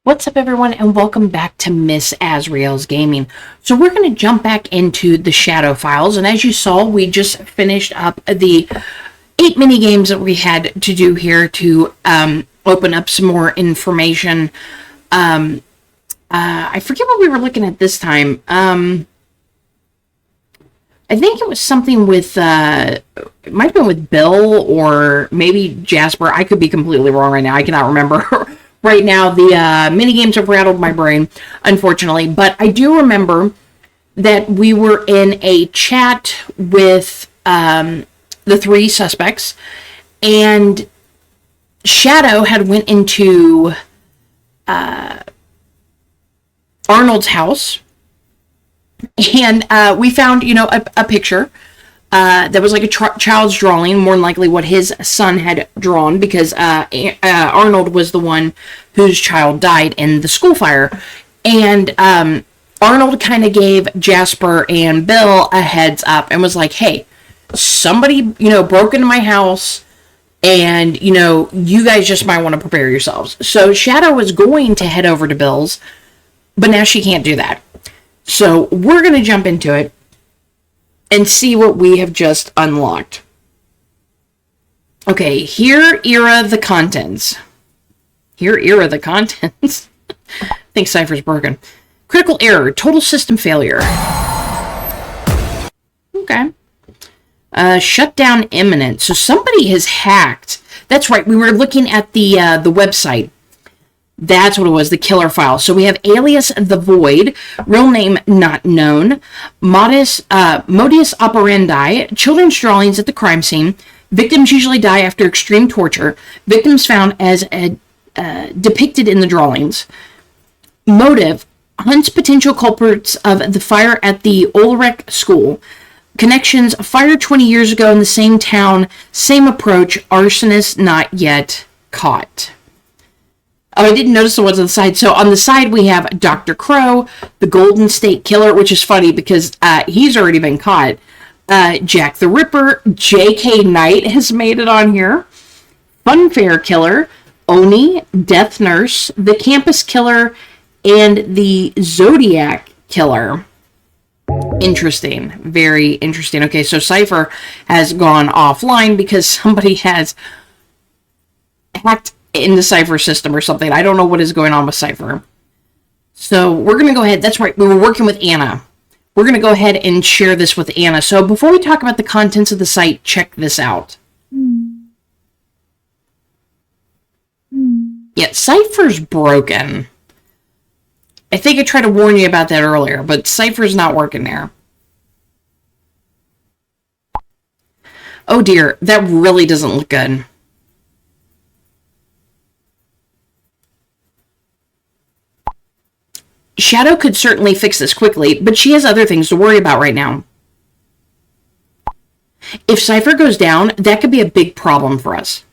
What's up, everyone, and welcome back to Miss Azriel's Gaming. So we're going to jump back into the Shadow Files, and as you saw, we just finished up the 8 mini games that we had to do here to open up some more information. I forget what we were looking at this time. I think it was something with, it might have been with Bill or maybe Jasper. I could be completely wrong right now. I cannot remember. Right now, the mini games have rattled my brain, unfortunately. But I do remember that we were in a chat with the three suspects, and Shadow had went into Arnold's house, and we found, a picture that was like a child's drawing, more than likely what his son had drawn, because Arnold was the one whose child died in the school fire. And Arnold kind of gave Jasper and Bill a heads up and was like, hey, somebody, broke into my house, and, you guys just might want to prepare yourselves. So Shadow was going to head over to Bill's, but now she can't do that. So we're going to jump into it and see what we have just unlocked. Okay, here era the contents. Here era the contents. I think Cypher's broken. Critical error, total system failure. Okay. Shutdown imminent. So somebody has hacked. That's right, we were looking at the website. That's what it was, the killer file. So we have alias The Void, real name not known, modus operandi, children's drawings at the crime scene. Victims usually die after extreme torture. Victims found as depicted in the drawings. Motive, hunts potential culprits of the fire at the Ulrich School. Connections, fire 20 years ago in the same town, same approach, arsonist not yet caught. Oh, I didn't notice the ones on the side. So on the side, we have Dr. Crow, the Golden State Killer, which is funny because he's already been caught. Jack the Ripper, J.K. Knight has made it on here. Funfair Killer, Oni, Death Nurse, the Campus Killer, and the Zodiac Killer. Interesting. Very interesting. Okay, so Cypher has gone offline because somebody has hacked in the Cypher system or something. I don't know what is going on with Cypher. So we're going to go ahead. That's right. We were working with Anna. We're going to go ahead and share this with Anna. So before we talk about the contents of the site, check this out. Yeah, Cypher's broken. I think I tried to warn you about that earlier, but Cypher's not working there. Oh dear, that really doesn't look good. Shadow could certainly fix this quickly, but she has other things to worry about right now. If Cypher goes down, that could be a big problem for us.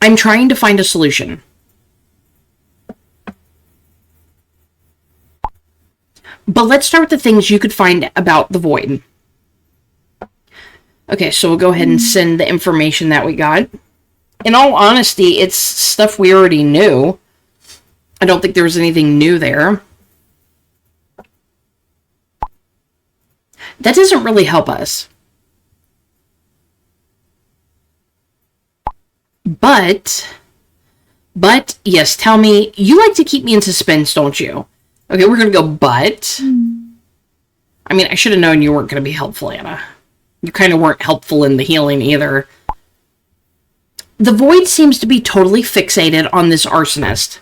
I'm trying to find a solution. But let's start with the things you could find about the Void. Okay, so we'll go ahead and send the information that we got. In all honesty, it's stuff we already knew. I don't think there was anything new there. That doesn't really help us. But, yes, tell me, you like to keep me in suspense, don't you? Okay, we're going to go, but. I mean, I should have known you weren't going to be helpful, Anna. You kind of weren't helpful in the healing either. The Void seems to be totally fixated on this arsonist.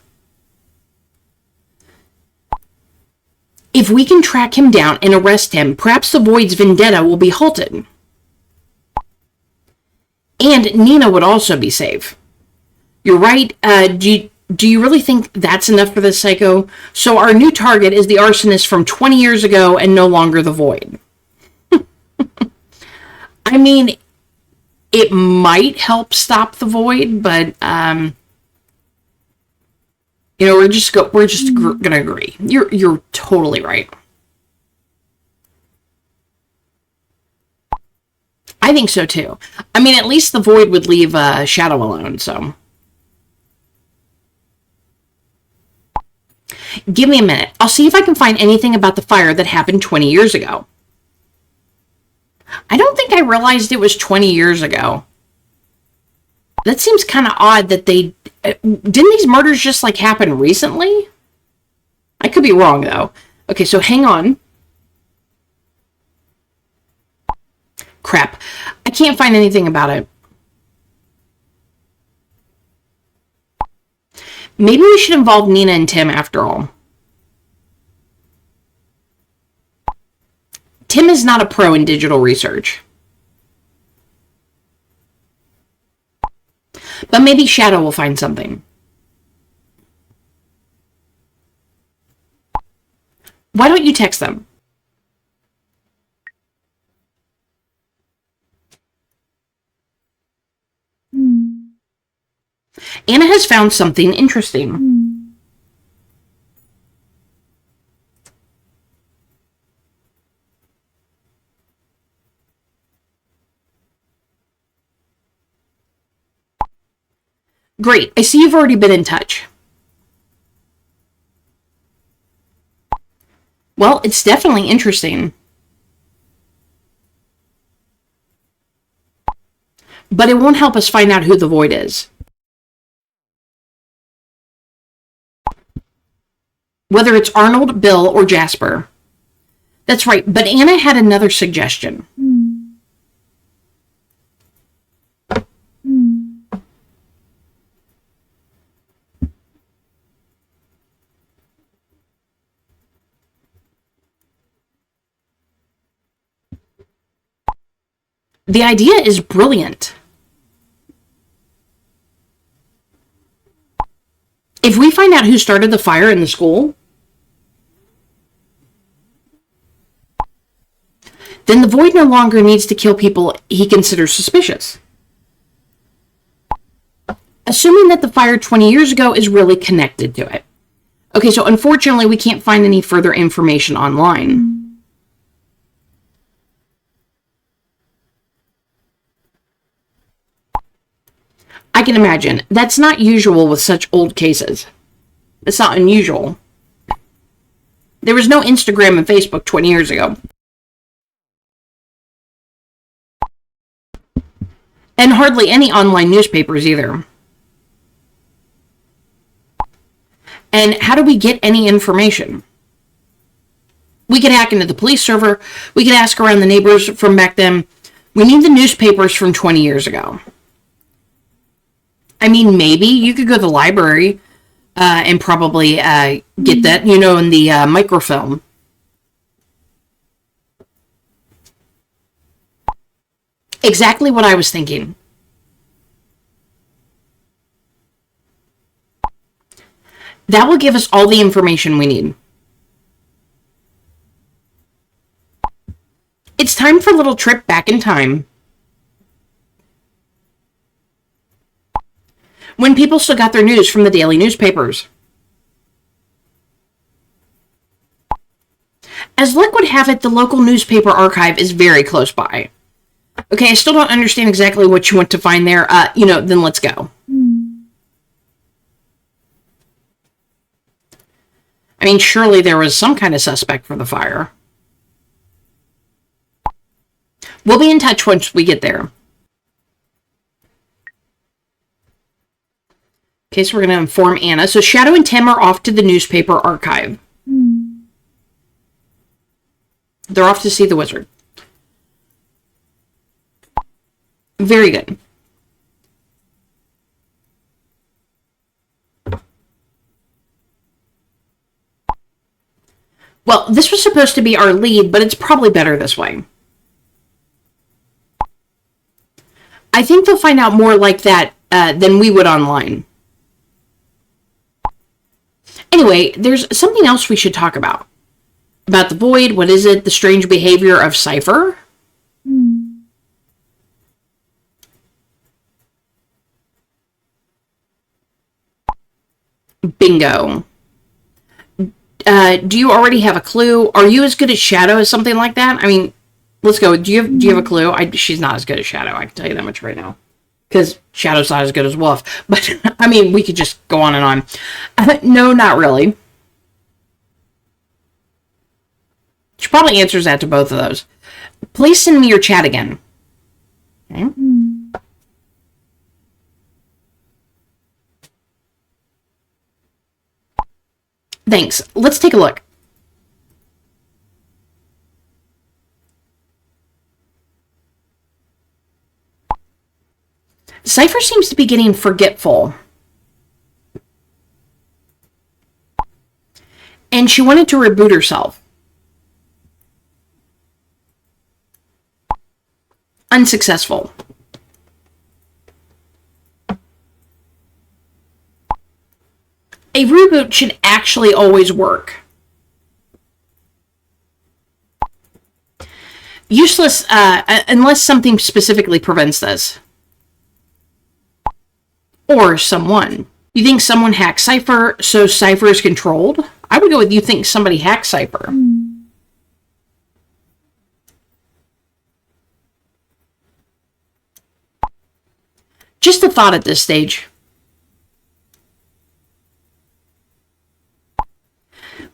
If we can track him down and arrest him, perhaps the Void's vendetta will be halted. And Nina would also be safe. You're right. Do you really think that's enough for this psycho? So our new target is the arsonist from 20 years ago and no longer the Void. I mean, it might help stop the Void, but we're just gonna agree. You're totally right. I think so too. I mean, at least the Void would leave Shadow alone, so. Give me a minute. I'll see if I can find anything about the fire that happened 20 years ago. I don't think I realized it was 20 years ago. That seems kind of odd that didn't these murders just like happen recently? I could be wrong though. Okay, so hang on. Crap. I can't find anything about it. Maybe we should involve Nina and Tim after all. Tim is not a pro in digital research. But maybe Shadow will find something. Why don't you text them? Anna has found something interesting. Great, I see you've already been in touch. Well, it's definitely interesting. But it won't help us find out who the Void is. Whether it's Arnold, Bill, or Jasper. That's right, but Anna had another suggestion. The idea is brilliant. If we find out who started the fire in the school, then the Void no longer needs to kill people he considers suspicious. Assuming that the fire 20 years ago is really connected to it. Okay, so unfortunately we can't find any further information online. I can imagine. That's not usual with such old cases. It's not unusual. There was no Instagram and Facebook 20 years ago. And hardly any online newspapers either. And how do we get any information? We could hack into the police server. We could ask around the neighbors from back then. We need the newspapers from 20 years ago. I mean, maybe you could go to the library and probably get that, in the microfilm. Exactly what I was thinking. That will give us all the information we need. It's time for a little trip back in time. When people still got their news from the daily newspapers. As luck would have it, the local newspaper archive is very close by. Okay, I still don't understand exactly what you want to find there. Then let's go. I mean, surely there was some kind of suspect for the fire. We'll be in touch once we get there. Okay, so we're going to inform Anna. So Shadow and Tim are off to the newspaper archive. They're off to see the wizard. Very good. Well, this was supposed to be our lead, but it's probably better this way. I think they'll find out more like that than we would online. Anyway, there's something else we should talk about. About the Void, what is it? The strange behavior of Cypher? Bingo. Do you already have a clue? Are you as good at Shadow as something like that? I mean, let's go. Do you have a clue? She's not as good as Shadow, I can tell you that much right now. Because Shadow's not as good as Wolf. But, I mean, we could just go on and on. No, not really. She probably answers that to both of those. Please send me your chat again. Okay. Thanks. Let's take a look. Cypher seems to be getting forgetful. And she wanted to reboot herself. Unsuccessful. A reboot should actually always work. Useless, unless something specifically prevents this. Or someone. You think someone hacked Cypher, so Cypher is controlled? I would go with you think somebody hacked Cypher. Just a thought at this stage.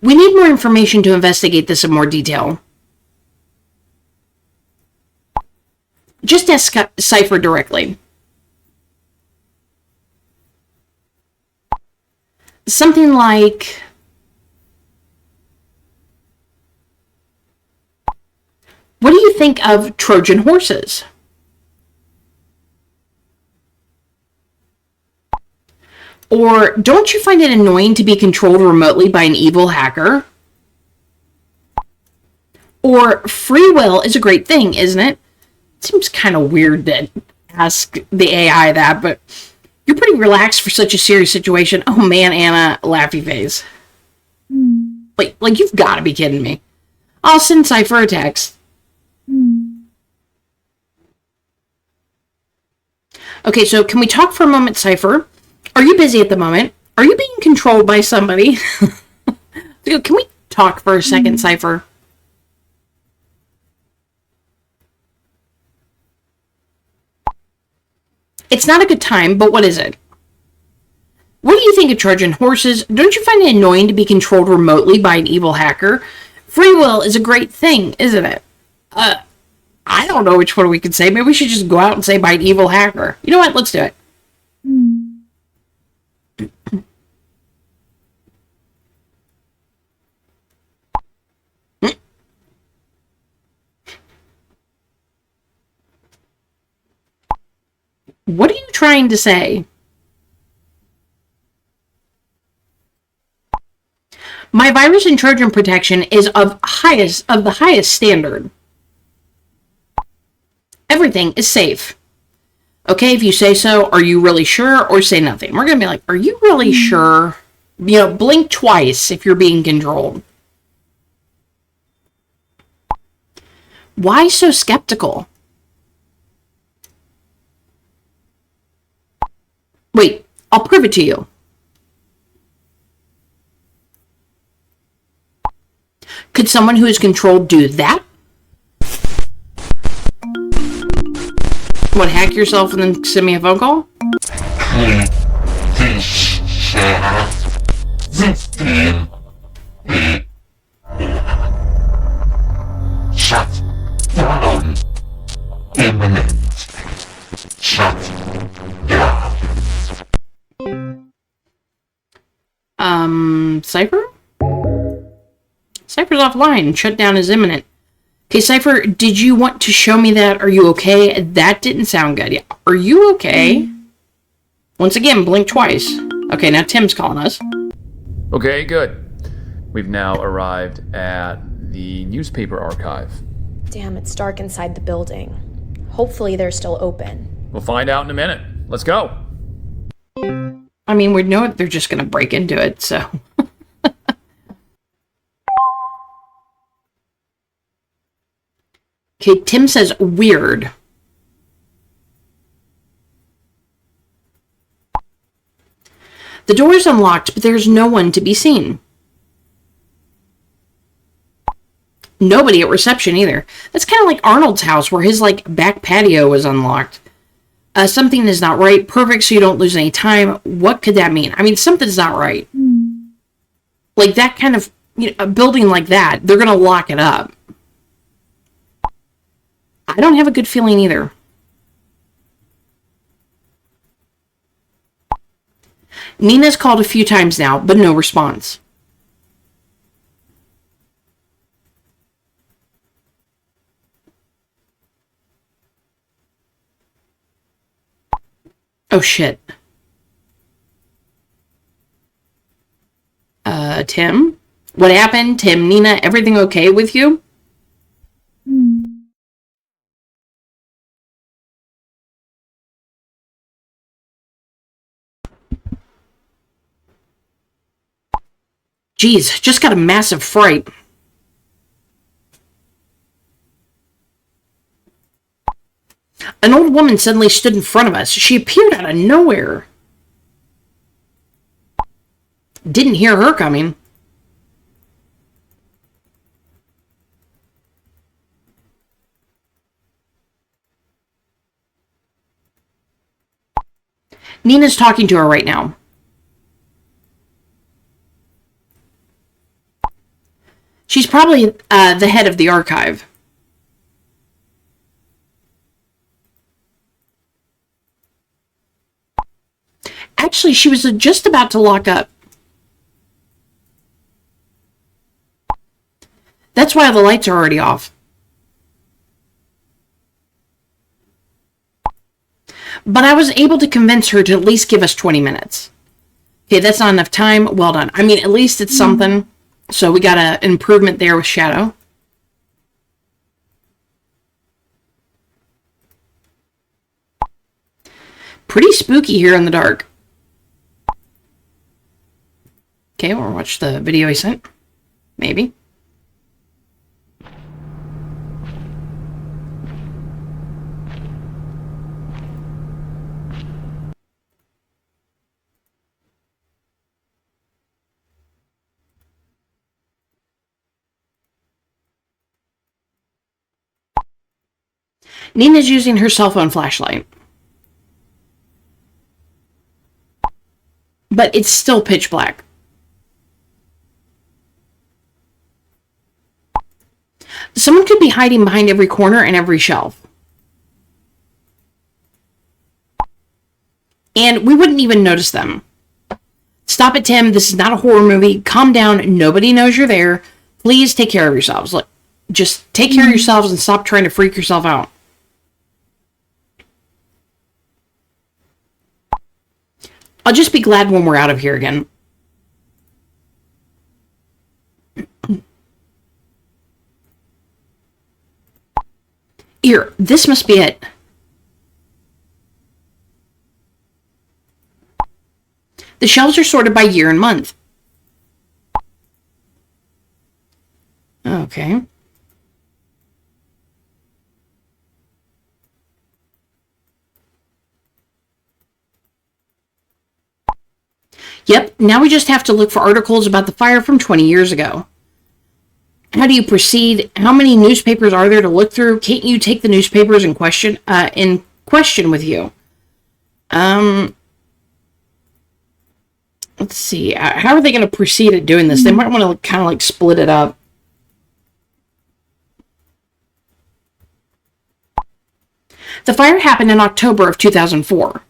We need more information to investigate this in more detail. Just ask Cypher directly. Something like, what do you think of Trojan horses? Or, don't you find it annoying to be controlled remotely by an evil hacker? Or, free will is a great thing, isn't it? It seems kind of weird to ask the AI that, but you're pretty relaxed for such a serious situation. Oh man, Anna, laughy face. Like you've got to be kidding me. I'll send Cypher a text. Okay, so can we talk for a moment, Cypher? Are you busy at the moment? Are you being controlled by somebody? Can we talk for a second, Cypher? It's not a good time, but what is it? What do you think of Trojan horses? Don't you find it annoying to be controlled remotely by an evil hacker? Free will is a great thing, isn't it? I don't know which one we could say. Maybe we should just go out and say by an evil hacker. You know what? Let's do it. What are you trying to say? My virus and Trojan protection is of the highest standard. Everything is safe. Okay, if you say so, are you really sure? Or say nothing. We're going to be like, are you really sure? You know, blink twice if you're being controlled. Why so skeptical? Wait, I'll prove it to you. Could someone who is controlled do that? What, hack yourself and then send me a phone call? Shut down. Imminent. Shut down. Cypher? Cypher's offline. Shutdown is imminent. Okay, Cypher, did you want to show me that? Are you okay? That didn't sound good. Yeah. Are you okay? Once again, blink twice. Okay, now Tim's calling us. Okay, good. We've now arrived at the newspaper archive. Damn, it's dark inside the building. Hopefully they're still open. We'll find out in a minute. Let's go. I mean, we know they're just going to break into it, so... Okay, Tim says, weird. The door is unlocked, but there's no one to be seen. Nobody at reception either. That's kind of like Arnold's house, where his, back patio was unlocked. Something is not right. Perfect, so you don't lose any time. What could that mean? I mean, something's not right. Like, that kind of a building like that, they're going to lock it up. I don't have a good feeling either. Nina's called a few times now, but no response. Oh, shit. Tim? What happened? Tim, Nina, everything okay with you? Geez, just got a massive fright. An old woman suddenly stood in front of us. She appeared out of nowhere. Didn't hear her coming. Nina's talking to her right now. She's probably the head of the archive. Actually, she was just about to lock up. That's why the lights are already off. But I was able to convince her to at least give us 20 minutes. Okay, that's not enough time. Well done. I mean, at least it's something. So we got an improvement there with Shadow. Pretty spooky here in the dark. Okay, we'll watch the video he sent. Maybe. Nina's using her cell phone flashlight. But it's still pitch black. Someone could be hiding behind every corner and every shelf. And we wouldn't even notice them. Stop it, Tim. This is not a horror movie. Calm down. Nobody knows you're there. Please take care of yourselves. Look, just take care of yourselves and stop trying to freak yourself out. I'll just be glad when we're out of here again. Here, this must be it. The shelves are sorted by year and month. Okay. Yep, now we just have to look for articles about the fire from 20 years ago. How do you proceed? How many newspapers are there to look through? Can't you take the newspapers in question with you? Let's see. How are they going to proceed at doing this? They might want to kind of like split it up. The fire happened in October of 2004.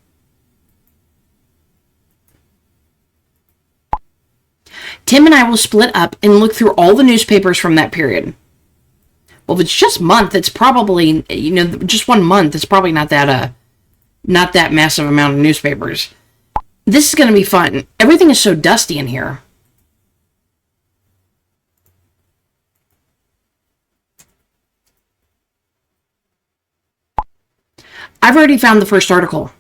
Tim and I will split up and look through all the newspapers from that period. Well, if it's just month, it's probably, just 1 month. It's probably not that massive amount of newspapers. This is going to be fun. Everything is so dusty in here. I've already found the first article.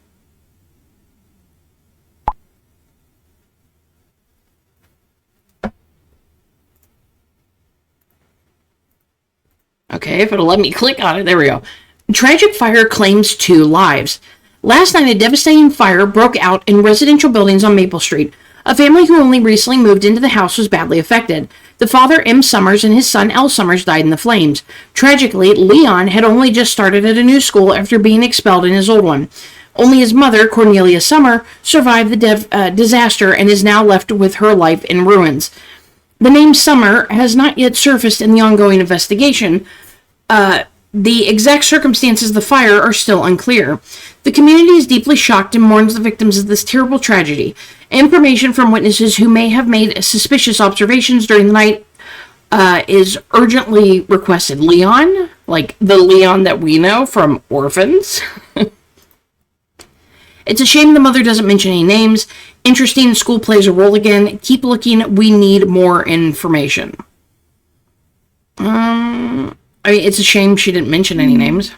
Okay, if it'll let me click on it. There we go. Tragic fire claims 2 lives. Last night, a devastating fire broke out in residential buildings on Maple Street. A family who only recently moved into the house was badly affected. The father, M. Summers, and his son, L. Summers, died in the flames. Tragically, Leon had only just started at a new school after being expelled in his old one. Only his mother, Cornelia Summer, survived the disaster and is now left with her life in ruins. The name Summer has not yet surfaced in the ongoing investigation. The exact circumstances of the fire are still unclear. The community is deeply shocked and mourns the victims of this terrible tragedy. Information from witnesses who may have made suspicious observations during the night is urgently requested. Leon, like the Leon that we know from Orphans. It's a shame the mother doesn't mention any names. Interesting, school plays a role again. Keep looking. We need more information. I mean, it's a shame she didn't mention any names.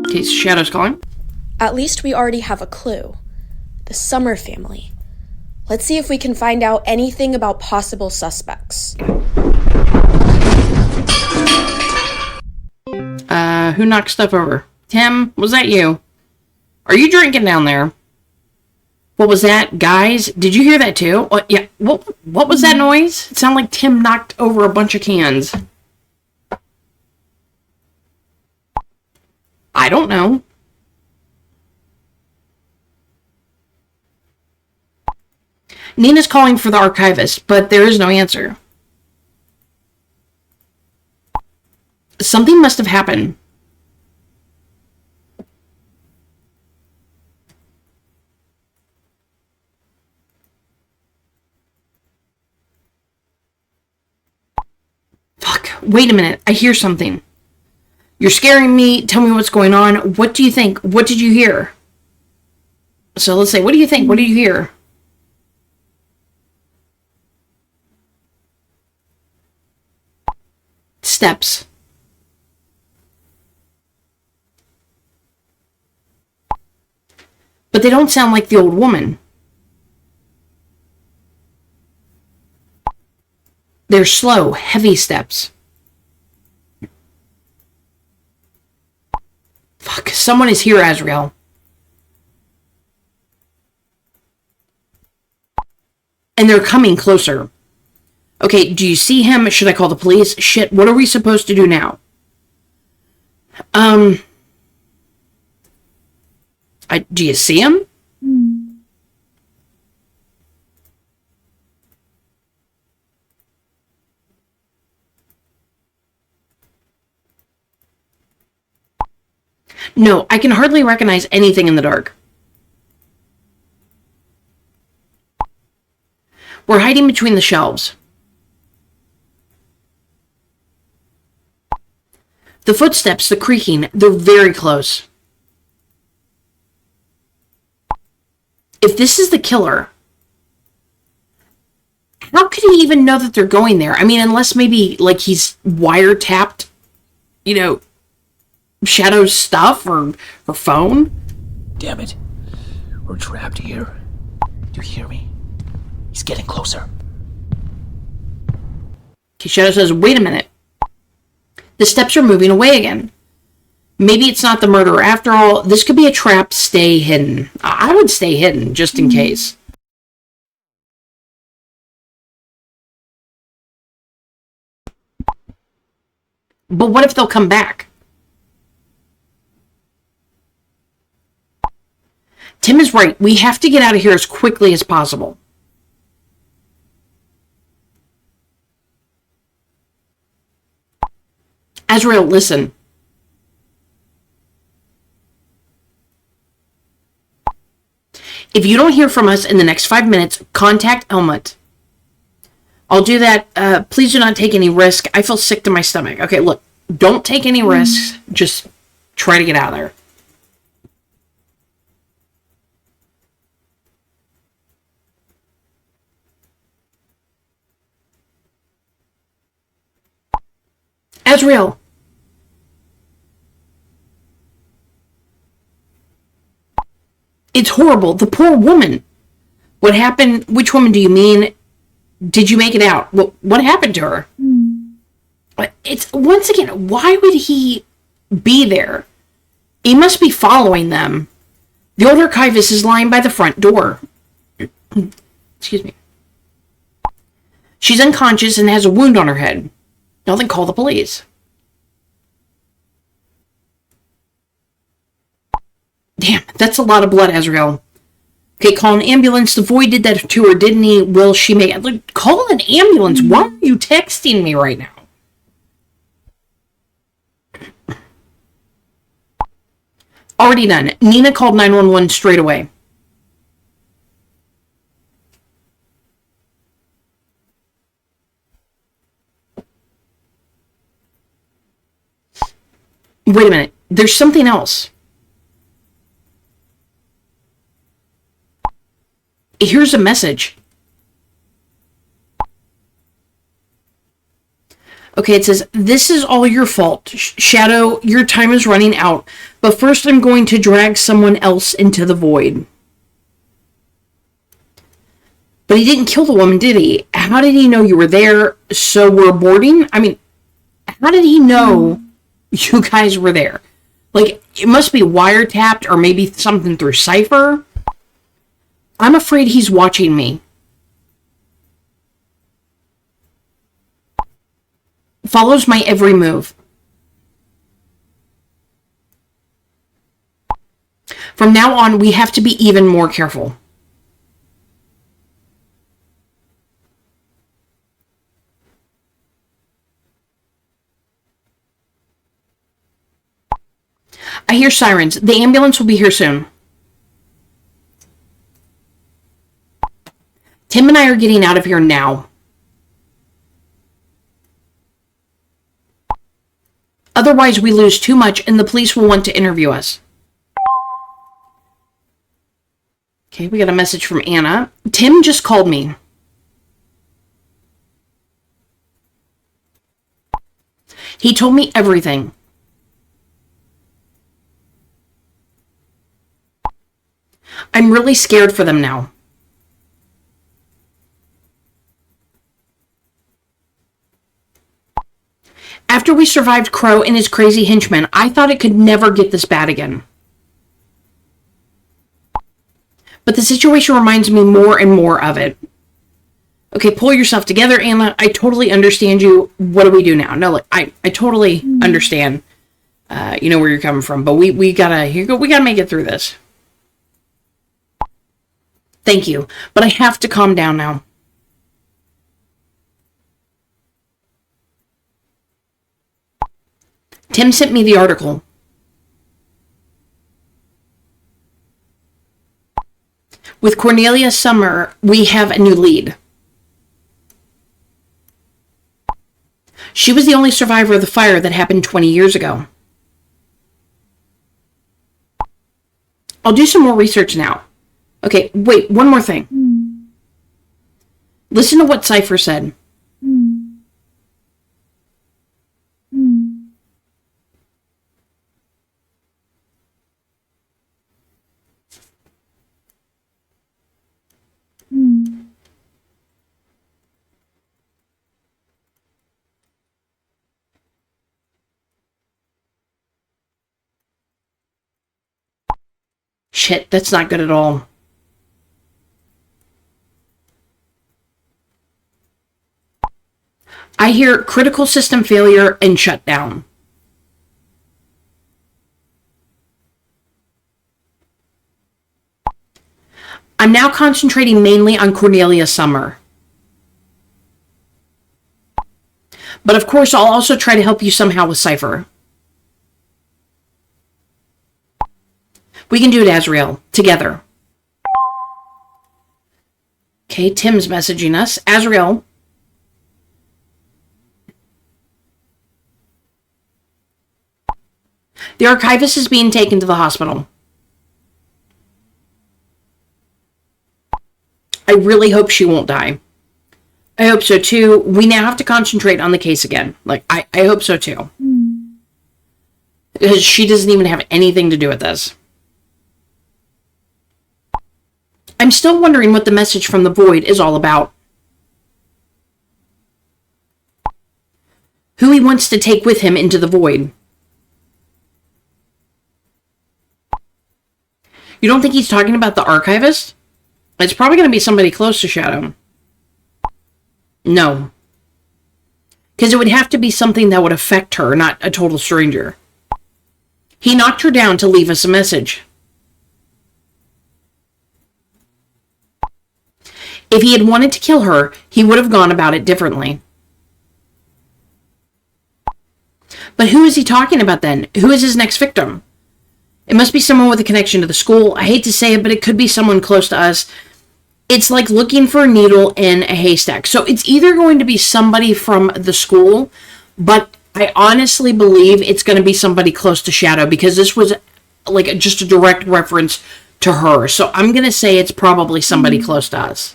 Okay, Shadow's calling. At least we already have a clue. The Summer family. Let's see if we can find out anything about possible suspects. Who knocked stuff over? Tim, was that you? Are you drinking down there? What was that? Guys, did you hear that too? Yeah. What was that noise? It sounded like Tim knocked over a bunch of cans. I don't know. Nina's calling for the archivist, but there is no answer. Something must have happened. Fuck, wait a minute. I hear something. You're scaring me. Tell me what's going on. What do you think? What did you hear? So let's say, what do you think? What did you hear? Steps. But they don't sound like the old woman. They're slow, heavy steps. Fuck, someone is here, Azrael. And they're coming closer. Okay, do you see him? Should I call the police? Shit, what are we supposed to do now? Do you see him? No, I can hardly recognize anything in the dark. We're hiding between the shelves. The footsteps, the creaking, they're very close. If this is the killer, how could he even know that they're going there? I mean, unless maybe, like, he's wiretapped, you know, Shadow's stuff or her phone. Damn it. We're trapped here. Do you hear me? He's getting closer. Okay, Shadow says, wait a minute. The steps are moving away again. Maybe it's not the murderer. After all, this could be a trap. Stay hidden. I would stay hidden, just in case. But what if they'll come back? Tim is right. We have to get out of here as quickly as possible. Azrael, listen. If you don't hear from us in the next 5 minutes, contact Elmut. I'll do that. Please do not take any risk. I feel sick to my stomach. Okay, look. Don't take any risks. Just try to get out of there. Azrael. It's horrible. The poor woman. What happened? Which woman do you mean? Did you make it out? What happened to her? It's, once again, why would he be there? He must be following them. The old archivist is lying by the front door. Excuse me. She's unconscious and has a wound on her head. Now then call the police. Damn, that's a lot of blood, Azrael. Okay, call an ambulance. The Void did that to her, didn't he? Will she make it? Like, call an ambulance. Why are you texting me right now? Already done. Nina called 911 straight away. Wait a minute. There's something else. Here's a message. Okay, it says, "This is all your fault. Shadow, your time is running out. But first I'm going to drag someone else into the Void." But he didn't kill the woman, did he? How did he know you were there? So we're boarding? I mean, how did he know you guys were there? Like, it must be wiretapped or maybe something through Cypher. I'm afraid he's watching me. Follows my every move. From now on, we have to be even more careful. I hear sirens. The ambulance will be here soon. Tim and I are getting out of here now. Otherwise, we lose too much and the police will want to interview us. Okay, we got a message from Anna. Tim just called me. He told me everything. I'm really scared for them now. After we survived Crow and his crazy henchmen, I thought it could never get this bad again. But the situation reminds me more and more of it. Okay, pull yourself together, Anna. I totally understand you. What do we do now? No, look, I totally understand. You know where you're coming from, but we gotta make it through this. Thank you, but I have to calm down now. Tim sent me the article. With Cornelia Summer, we have a new lead. She was the only survivor of the fire that happened 20 years ago. I'll do some more research now. Okay, wait, one more thing. Listen to what Cypher said. Shit, that's not good at all. I hear critical system failure and shutdown. I'm now concentrating mainly on Cornelia Summer. But of course, I'll also try to help you somehow with Cypher. We can do it, Azrael, together. Okay, Tim's messaging us. Azrael. The archivist is being taken to the hospital. I really hope she won't die. I hope so too. We now have to concentrate on the case again. Like, I hope so too. Because she doesn't even have anything to do with this. I'm still wondering what the message from the Void is all about. Who he wants to take with him into the Void. You don't think he's talking about the archivist? It's probably going to be somebody close to Shadow. No. Because it would have to be something that would affect her, not a total stranger. He knocked her down to leave us a message. If he had wanted to kill her, he would have gone about it differently. But who is he talking about then? Who is his next victim? It must be someone with a connection to the school. I hate to say it, but it could be someone close to us. It's like looking for a needle in a haystack. So it's either going to be somebody from the school, but I honestly believe it's going to be somebody close to Shadow, because this was like just a direct reference to her. So I'm going to say it's probably somebody close to us.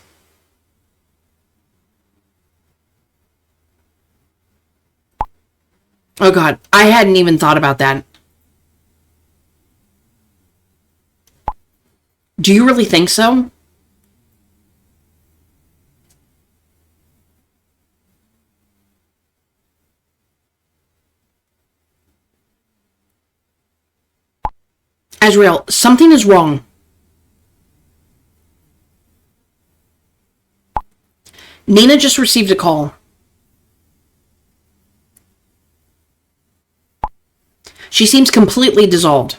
Oh God, I hadn't even thought about that. Do you really think so? Azrael, something is wrong. Nina just received a call. She seems completely dissolved.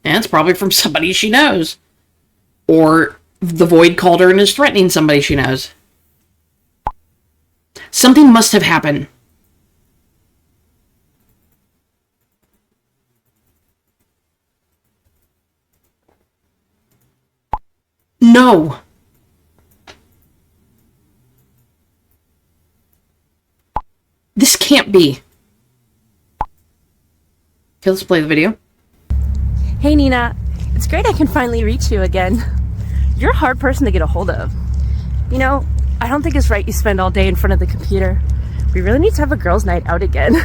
And it's probably from somebody she knows. Or the Void called her and is threatening somebody she knows. Something must have happened. No. This can't be. Okay, let's play the video. Hey Nina, it's great I can finally reach you again. You're a hard person to get a hold of. You know, I don't think it's right you spend all day in front of the computer. We really need to have a girls' night out again.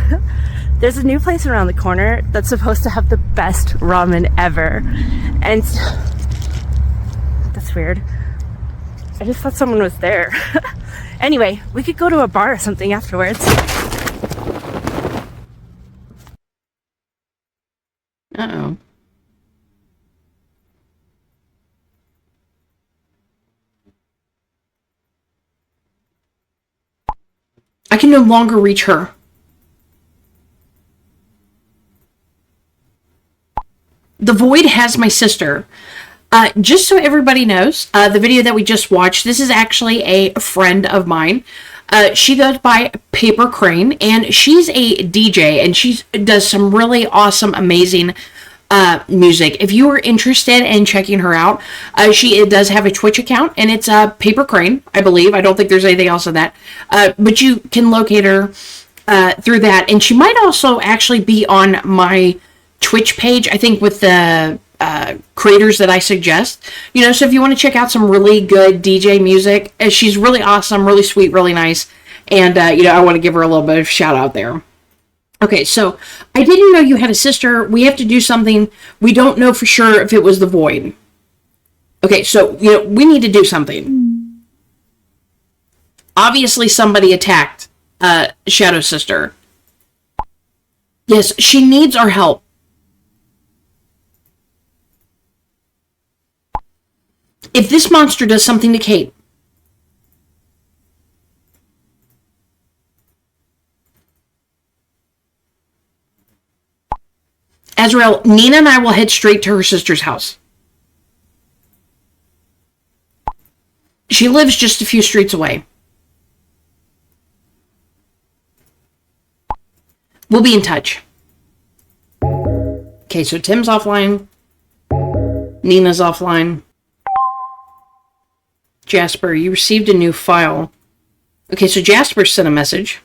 There's a new place around the corner that's supposed to have the best ramen ever. And that's weird. I just thought someone was there. Anyway, we could go to a bar or something afterwards. Uh-oh. I can no longer reach her. The Void has my sister. Just so everybody knows, the video that we just watched, this is actually a friend of mine. She goes by Paper Crane, and she's a DJ, and she does some really awesome, amazing music. If you are interested in checking her out, she does have a Twitch account, and it's Paper Crane, I believe. I don't think there's anything else on that. But you can locate her through that, and she might also actually be on my Twitch page, I think, with the creators that I suggest. You know, so if you want to check out some really good DJ music, she's really awesome, really sweet, really nice, and you know, I want to give her a little bit of shout out there. Okay, so I didn't know you had a sister. We have to do something. We don't know for sure if it was the Void. Okay, so you know, we need to do something. Obviously somebody attacked Shadow's sister. Yes, she needs our help. If this monster does something to Kate, Azrael, Nina and I will head straight to her sister's house. She lives just a few streets away. We'll be in touch. Okay, so Tim's offline. Nina's offline. Jasper, you received a new file. Okay, so Jasper sent a message.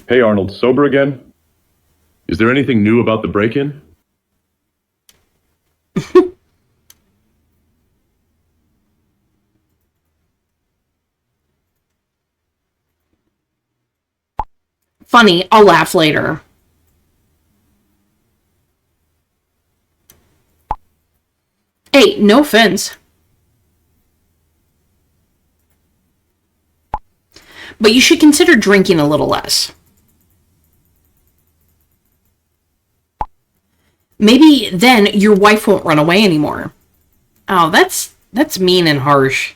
Hey Arnold, sober again? Is there anything new about the break-in? Funny, I'll laugh later. Hey, no offense. But you should consider drinking a little less. Maybe then your wife won't run away anymore. Oh, that's mean and harsh.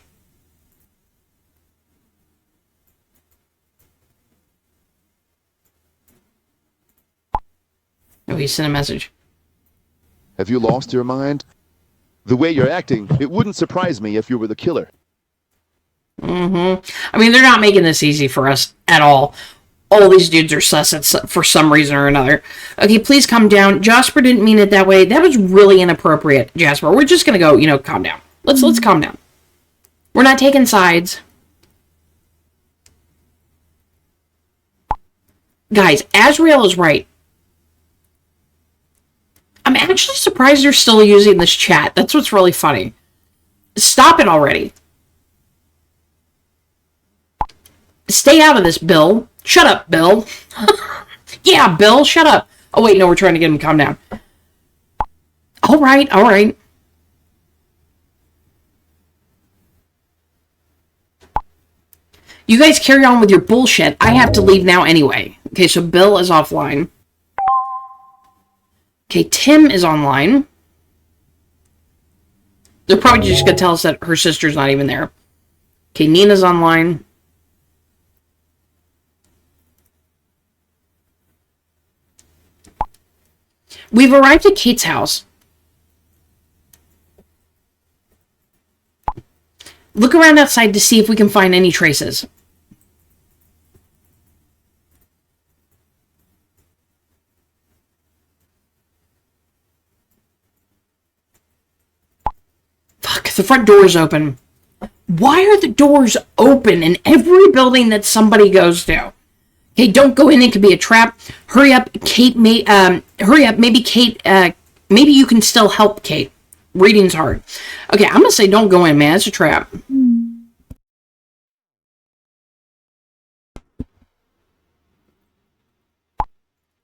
Oh, he sent a message. Have you lost your mind? The way you're acting, it wouldn't surprise me if you were the killer. I mean, they're not making this easy for us at all. All these dudes are sus for some reason or another. Okay, please calm down. Jasper didn't mean it that way. That was really inappropriate, Jasper. We're just gonna go, calm down. Let's calm down. We're not taking sides. Guys, Azrael is right. I'm actually surprised they're still using this chat. That's what's really funny. Stop it already. Stay out of this, Bill. Shut up, Bill. Yeah, Bill, shut up. Oh, wait, no, we're trying to get him to calm down. All right, all right. You guys carry on with your bullshit. I have to leave now anyway. Okay, so Bill is offline. Okay, Tim is online. They're probably just going to tell us that her sister's not even there. Okay, Nina's online. We've arrived at Kate's house. Look around outside to see if we can find any traces. Fuck, the front door is open. Why are the doors open in every building that somebody goes to? Okay, don't go in. It could be a trap. Hurry up, Kate. Hurry up. Maybe Kate. Maybe you can still help Kate. Reading's hard. Okay, I'm gonna say don't go in, man. It's a trap.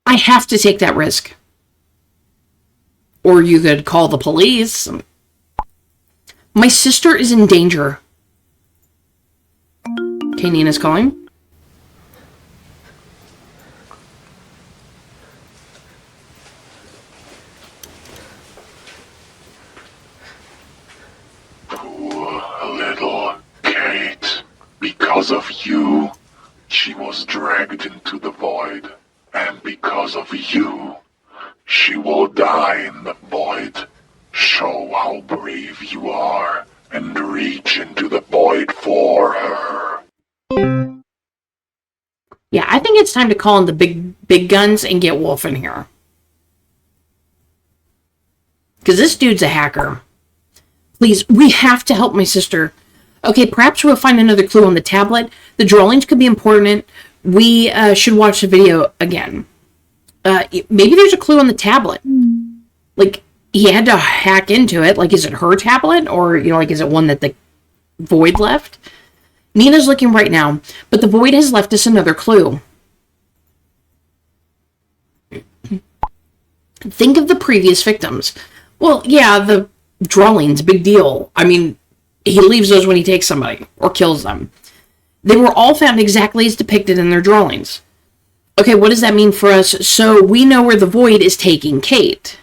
I have to take that risk. Or you could call the police. My sister is in danger. Okay, Nina's calling. Little Kate, because of you, she was dragged into the void, and because of you, she will die in the void. Show how brave you are, and reach into the void for her. Yeah, I think it's time to call in the big guns and get Wolf in here. Because this dude's a hacker. Please, we have to help my sister. Okay, perhaps we'll find another clue on the tablet. The drawings could be important. We should watch the video again. Maybe there's a clue on the tablet. Like, he had to hack into it. Like, is it her tablet? Or, is it one that the Void left? Nina's looking right now, but the Void has left us another clue. Think of the previous victims. Well, yeah, the drawings, big deal. I mean, he leaves those when he takes somebody or kills them. They were all found exactly as depicted in their drawings. Okay, what does that mean for us? So we know where the Void is taking Kate.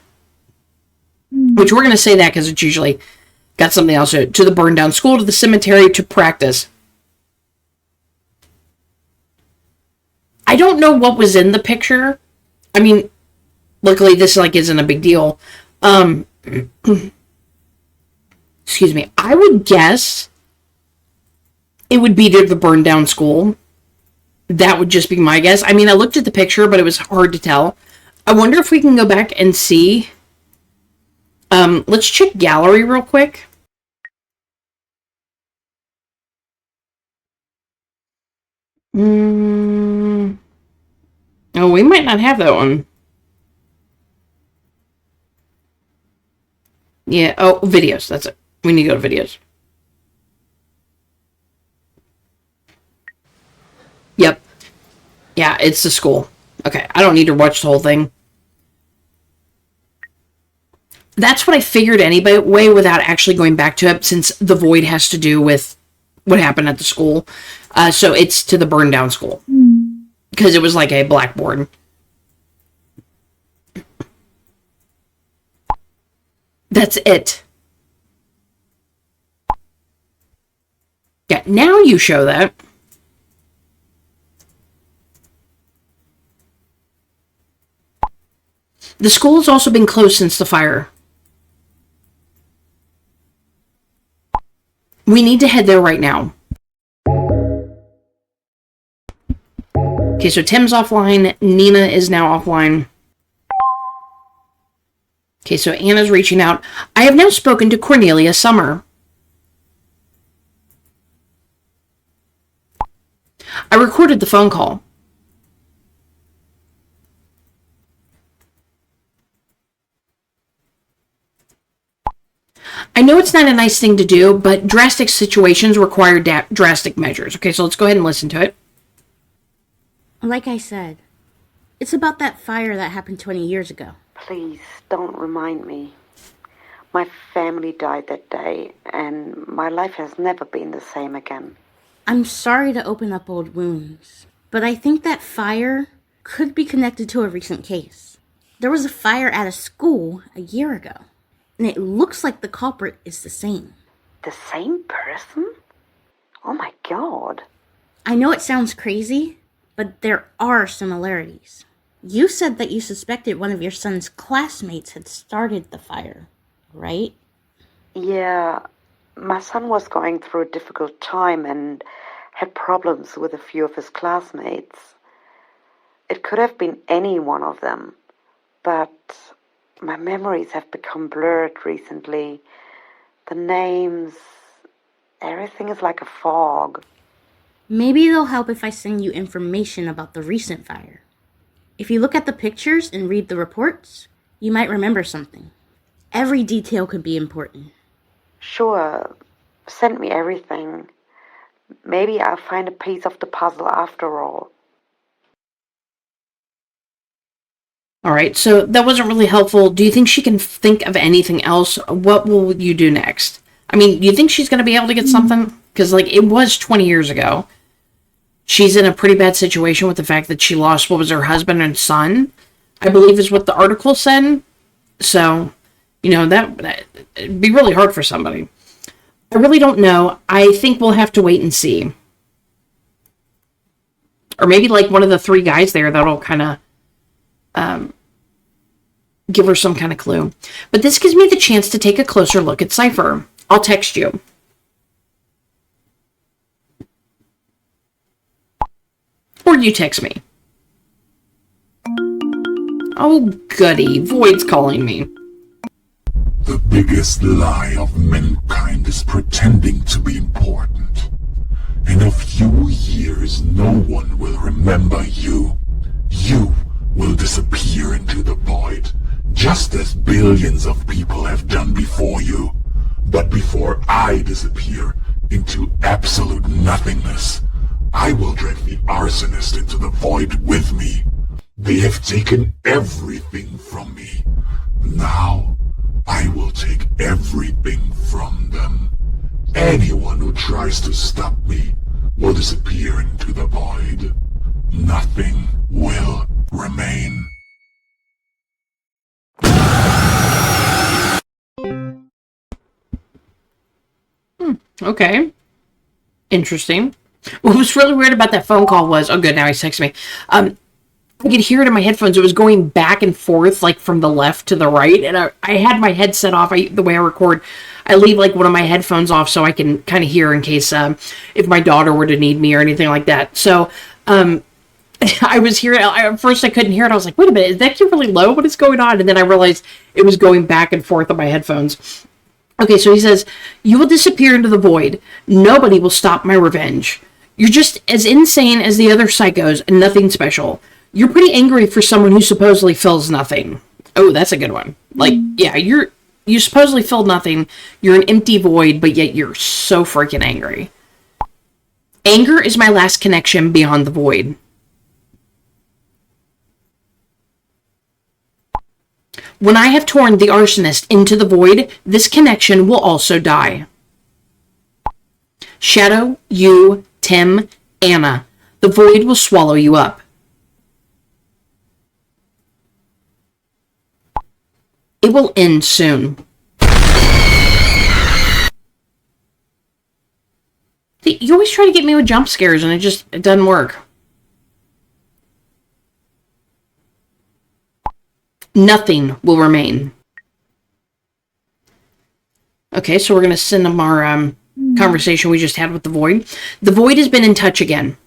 Which we're going to say that because it's usually got something else to the burned down school, to the cemetery, to practice. I don't know what was in the picture. I mean, luckily this isn't a big deal. Excuse me. I would guess it would be to the burned down school. That would just be my guess. I mean, I looked at the picture, but it was hard to tell. I wonder if we can go back and see. Let's check gallery real quick. Oh, we might not have that one. Yeah, oh, videos, that's it. We need to go to videos. Yep. Yeah, it's the school. Okay, I don't need to watch the whole thing. That's what I figured anyway, without actually going back to it, since the Void has to do with what happened at the school. So it's to the burned down school. Because it was like a blackboard. That's it. Yeah, now you show that. The school has also been closed since the fire. We need to head there right now. Okay, so Tim's offline. Nina is now offline. Okay, so Anna's reaching out. I have now spoken to Cornelia Summer. I recorded the phone call. I know it's not a nice thing to do, but drastic situations require drastic measures. Okay, so let's go ahead and listen to it. Like I said, it's about that fire that happened 20 years ago. Please don't remind me. My family died that day, and my life has never been the same again. I'm sorry to open up old wounds, but I think that fire could be connected to a recent case. There was a fire at a school a year ago, and it looks like the culprit is the same. The same person? Oh my God. I know it sounds crazy, but there are similarities. You said that you suspected one of your son's classmates had started the fire, right? Yeah, my son was going through a difficult time and had problems with a few of his classmates. It could have been any one of them, but my memories have become blurred recently. The names, everything is like a fog. Maybe it'll help if I send you information about the recent fire. If you look at the pictures and read the reports, you might remember something. Every detail could be important. Sure, send me everything. Maybe I'll find a piece of the puzzle after all. All right, so that wasn't really helpful. Do you think she can think of anything else? What will you do next? I mean, do you think she's going to be able to get something? Because, like, it was 20 years ago. She's in a pretty bad situation with the fact that she lost, what was her husband and son, I believe is what the article said. So, you know, it'd be really hard for somebody. I really don't know. I think we'll have to wait and see. Or maybe, like, one of the three guys there that'll kind of give her some kind of clue. But this gives me the chance to take a closer look at Cypher. I'll text you. Or you text me. Oh, goody. Void's calling me. The biggest lie of mankind is pretending to be important. In a few years, no one will remember you. You will disappear into the void, just as billions of people have done before you. But before I disappear into absolute nothingness, I will drag the arsonist into the void with me. They have taken everything from me. Now, I will take everything from them. Anyone who tries to stop me will disappear into the void. Nothing will remain. Okay. Interesting. What was really weird about that phone call was, oh good, now he's texting me. I could hear it in my headphones. It was going back and forth, like from the left to the right. And I had my headset off. The way I record, I leave like one of my headphones off so I can kind of hear in case if my daughter were to need me or anything like that. So I was hearing, at first I couldn't hear it. I was like, wait a minute, is that kid really low? What is going on? And then I realized it was going back and forth on my headphones. Okay, so he says, you will disappear into the void. Nobody will stop my revenge. You're just as insane as the other psychos and nothing special. You're pretty angry for someone who supposedly fills nothing. Oh, that's a good one. Like, yeah, you supposedly fill nothing. You're an empty void, but yet you're so freaking angry. Anger is my last connection beyond the void. When I have torn the arsonist into the void, this connection will also die. Shadow, you, Tim, Anna. The void will swallow you up. It will end soon. See, you always try to get me with jump scares and it doesn't work. Nothing will remain. Okay, so we're going to send them our conversation we just had with the Void. The Void has been in touch again.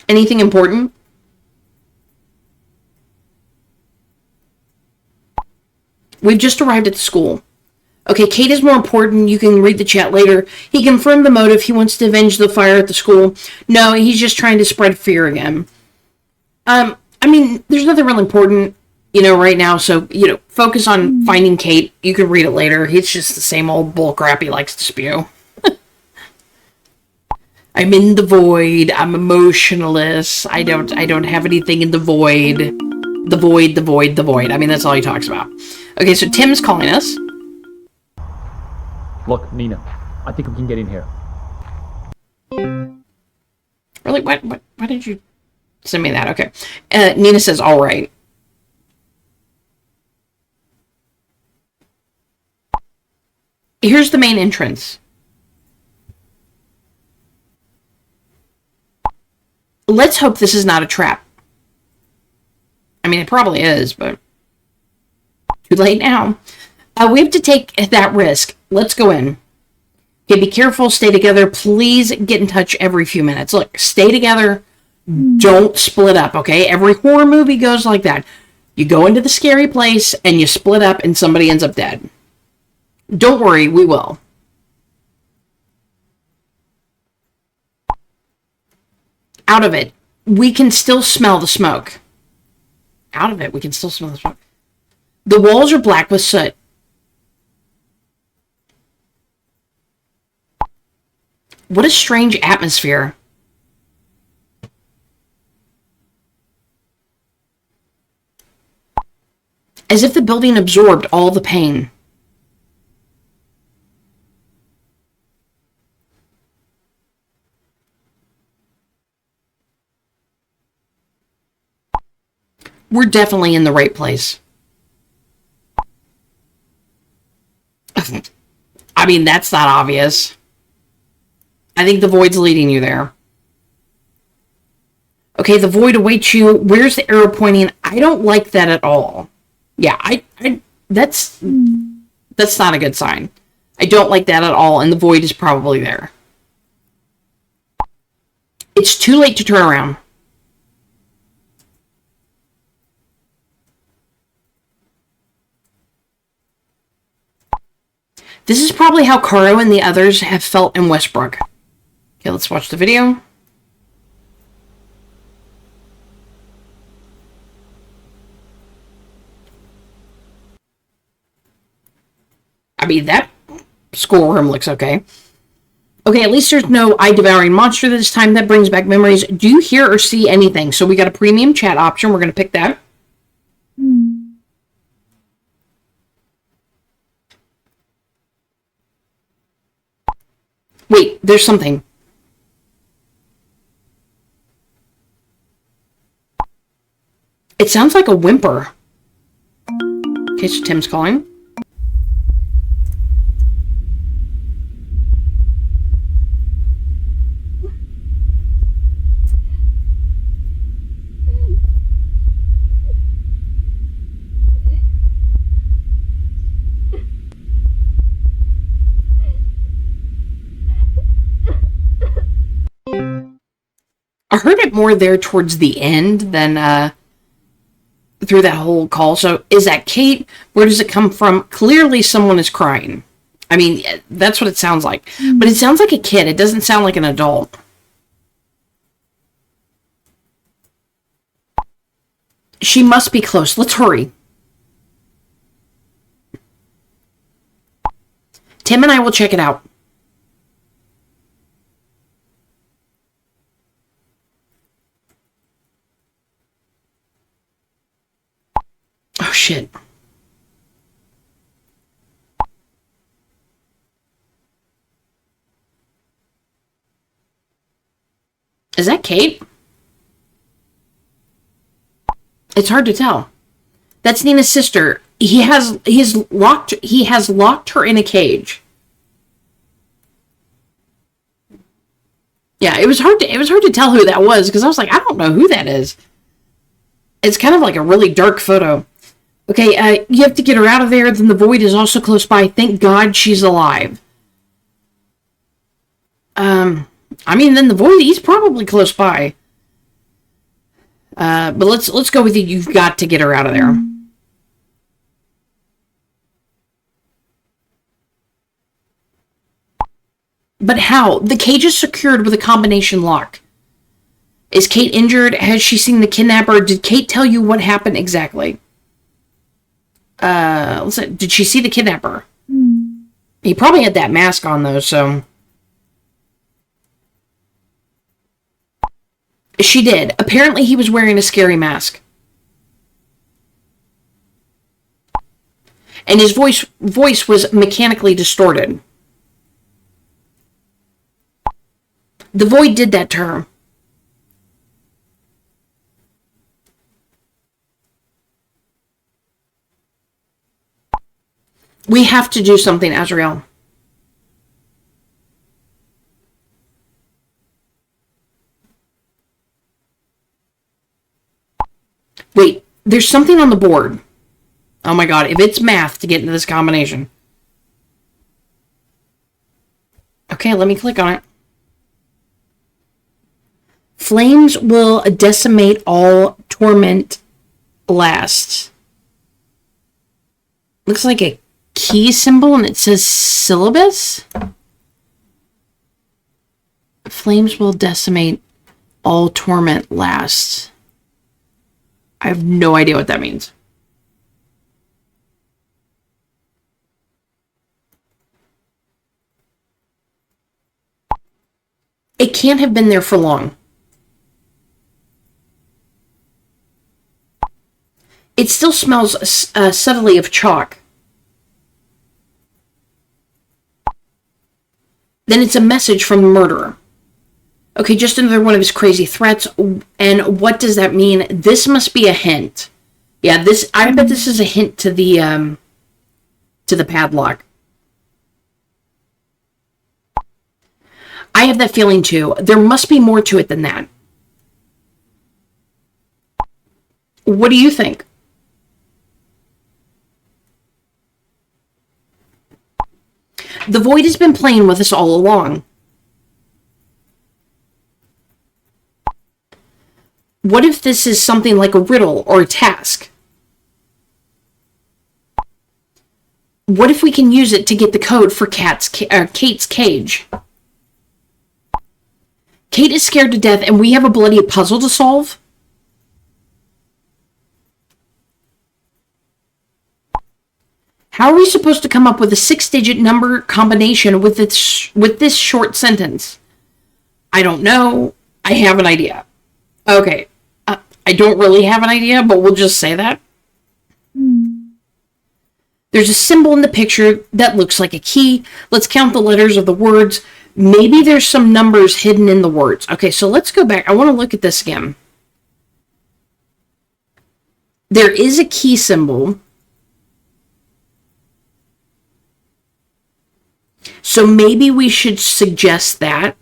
Anything important? We've just arrived at the school. Okay, Kate is more important. You can read the chat later. He confirmed the motive. He wants to avenge the fire at the school. No, he's just trying to spread fear again. I mean, there's nothing really important, right now. So, focus on finding Kate. You can read it later. It's just the same old bullcrap he likes to spew. I'm in the void. I'm emotionless. I don't have anything in the void. The void, the void, the void. I mean, that's all he talks about. Okay, so Tim's calling us. Look, Nina, I think we can get in here. Really? Why did you send me that? Okay. Nina says, all right. Here's the main entrance. Let's hope this is not a trap. I mean, it probably is, but too late now. We have to take that risk. Let's go in. Okay, be careful. Stay together. Please get in touch every few minutes. Look, stay together. Don't split up, okay? Every horror movie goes like that. You go into the scary place, and you split up, and somebody ends up dead. Don't worry, we will. Out of it. We can still smell the smoke. Out of it, we can still smell the smoke. The walls are black with soot. What a strange atmosphere. As if the building absorbed all the pain. We're definitely in the right place. I mean, that's not obvious. I think the void's leading you there. Okay, the void awaits you. Where's the arrow pointing? I don't like that at all. Yeah, that's not a good sign. I don't like that at all, and the void is probably there. It's too late to turn around. This is probably how Caro and the others have felt in Westbrook. Okay, let's watch the video. I mean, that schoolroom looks okay. Okay, at least there's no eye-devouring monster this time. That brings back memories. Do you hear or see anything? So we got a premium chat option. We're going to pick that. Wait, there's something. It sounds like a whimper. Okay, so Tim's calling. I heard it more there towards the end than through that whole call. So is that Kate? Where does it come from? Clearly someone is crying. I mean, that's what it sounds like. But it sounds like a kid. It doesn't sound like an adult. She must be close. Let's hurry. Tim and I will check it out. Oh, shit. Is that Kate? It's hard to tell. That's Nina's sister. He has locked her in a cage. Yeah, it was hard to tell who that was because I was like, I don't know who that is. It's kind of like a really dark photo. Okay, you have to get her out of there. Then the void is also close by. Thank God she's alive. I mean, then the void, he's probably close by. But let's go with you. You've got to get her out of there. But how? The cage is secured with a combination lock. Is Kate injured? Has she seen the kidnapper? Did Kate tell you what happened exactly? Did she see the kidnapper? He probably had that mask on, though, so... She did. Apparently he was wearing a scary mask. And his voice was mechanically distorted. The void did that to her. We have to do something, Azrael. Wait, there's something on the board. Oh my god, if it's math to get into this combination. Okay, let me click on it. Flames will decimate all torment lasts. Looks like a key symbol and it says syllabus. Flames will decimate all torment lasts. I have no idea what that means. It can't have been there for long. It still smells subtly of chalk. Then it's a message from the murderer. Okay, just another one of his crazy threats. And what does that mean? This must be a hint. Yeah, I bet this is a hint to the padlock. I have that feeling too. There must be more to it than that. What do you think? The void has been playing with us all along. What if this is something like a riddle or a task? What if we can use it to get the code for Kate's cage? Kate is scared to death and we have a bloody puzzle to solve? How are we supposed to come up with a 6-digit number combination with this short sentence? I don't know. I have an idea. Okay. I don't really have an idea, but we'll just say that. There's a symbol in the picture that looks like a key. Let's count the letters of the words. Maybe there's some numbers hidden in the words. Okay, so let's go back. I want to look at this again. There is a key symbol. So maybe we should suggest that.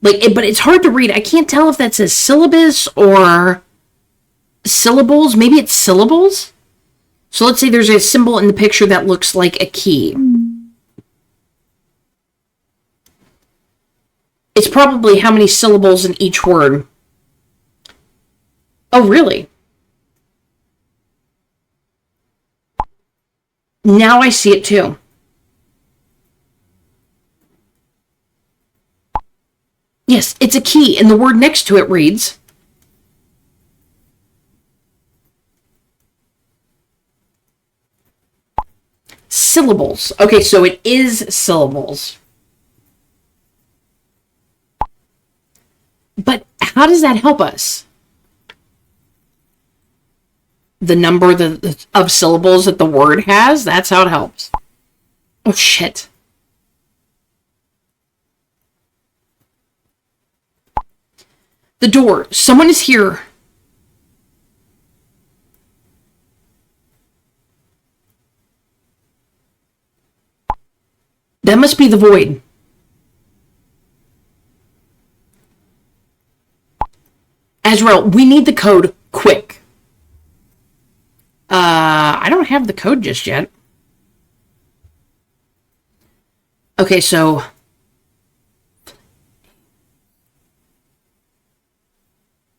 But it's hard to read. I can't tell if that says syllabus or syllables. Maybe it's syllables. So let's say there's a symbol in the picture that looks like a key. It's probably how many syllables in each word. Oh, really? Now I see it too. Yes, it's a key, and the word next to it reads... syllables. Okay, so it is syllables. But how does that help us? The number of syllables that the word has, that's how it helps. Oh, shit. The door. Someone is here. That must be the void. Azrael, we need the code quick. I don't have the code just yet. Okay, so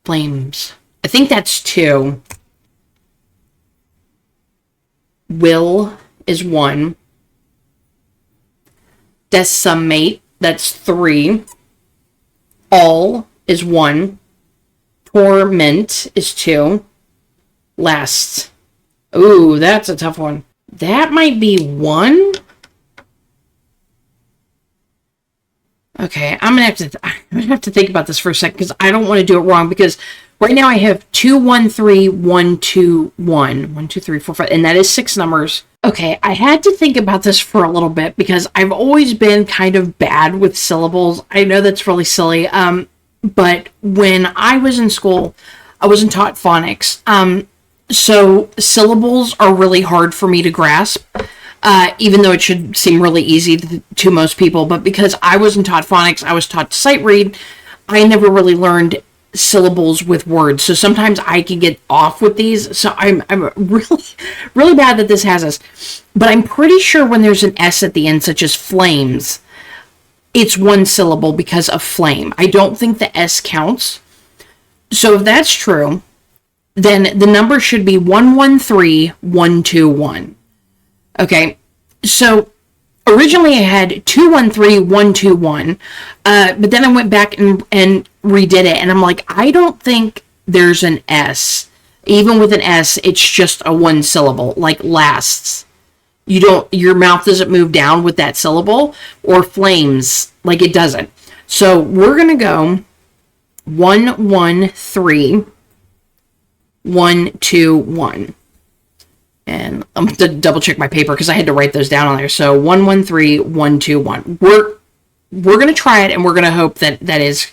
flames. I think that's 2. Will is 1. Decimate, that's 3. All is 1. Torment is 2. Last. Ooh, that's a tough one. That might be 1. Okay, I'm gonna have to think about this for a second because I don't want to do it wrong, because right now I have 2, 1, 3, 1, 2, 1. 1, 2, 3, 4, 5, and that is 6 numbers. Okay, I had to think about this for a little bit because I've always been kind of bad with syllables. I know that's really silly. But when I was in school, I wasn't taught phonics. So syllables are really hard for me to grasp. Even though it should seem really easy to most people, but because I wasn't taught phonics, I was taught to sight read, I never really learned syllables with words. So sometimes I can get off with these. So I'm really, really bad that this has us. But I'm pretty sure when there's an S at the end, such as flames, it's 1 syllable because of flame. I don't think the S counts. So if that's true, then the number should be 113121. Okay, so originally I had 213121, but then I went back and redid it, and I'm like, I don't think there's an S. Even with an S, it's just a 1 syllable, like lasts. Your mouth doesn't move down with that syllable, or flames, like it doesn't. So we're gonna go 113121. And I'm going to double check my paper because I had to write those down on there. So 113121. We're going to try it, and we're going to hope that that is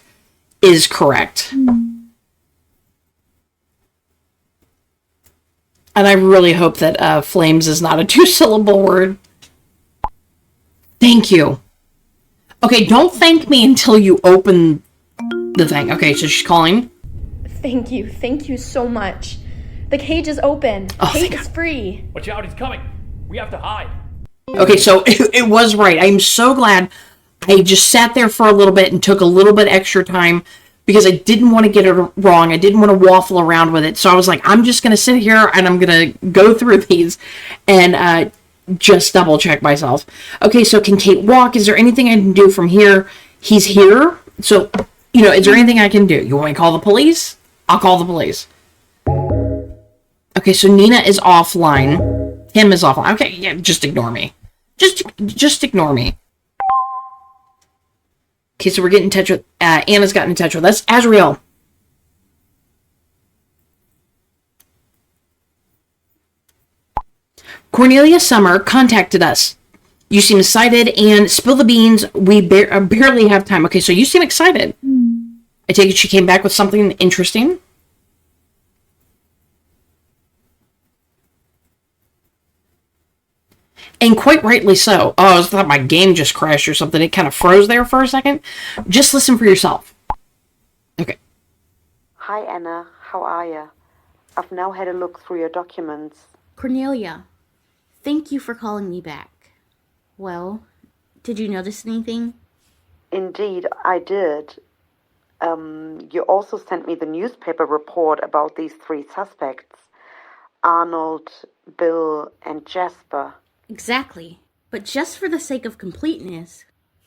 correct. And I really hope that flames is not a 2-syllable word. Thank you. Okay, don't thank me until you open the thing. Okay, so she's calling. Thank you so much. The cage is open. The cage is free. Watch out, he's coming. We have to hide. Okay, so it was right. I'm so glad I just sat there for a little bit and took a little bit extra time because I didn't want to get it wrong. I didn't want to waffle around with it. So I was like, I'm just going to sit here and I'm going to go through these and just double check myself. Okay, so can Kate walk? Is there anything I can do from here? He's here. So, is there anything I can do? You want me to call the police? I'll call the police. Okay, so Nina is offline. Tim is offline. Okay, yeah, just ignore me. Just ignore me. Okay, so we're getting in touch with... Anna's gotten in touch with us. Azrael. Cornelia Summer contacted us. You seem excited, and spill the beans. We barely have time. Okay, so you seem excited. I take it she came back with something interesting. And quite rightly so. Oh, I thought my game just crashed or something. It kind of froze there for a second. Just listen for yourself. Okay. Hi, Anna. How are you? I've now had a look through your documents. Cornelia, thank you for calling me back. Well, did you notice anything? Indeed, I did. You also sent me the newspaper report about these 3 suspects. Arnold, Bill, and Jasper. Exactly. But just for the sake of completeness,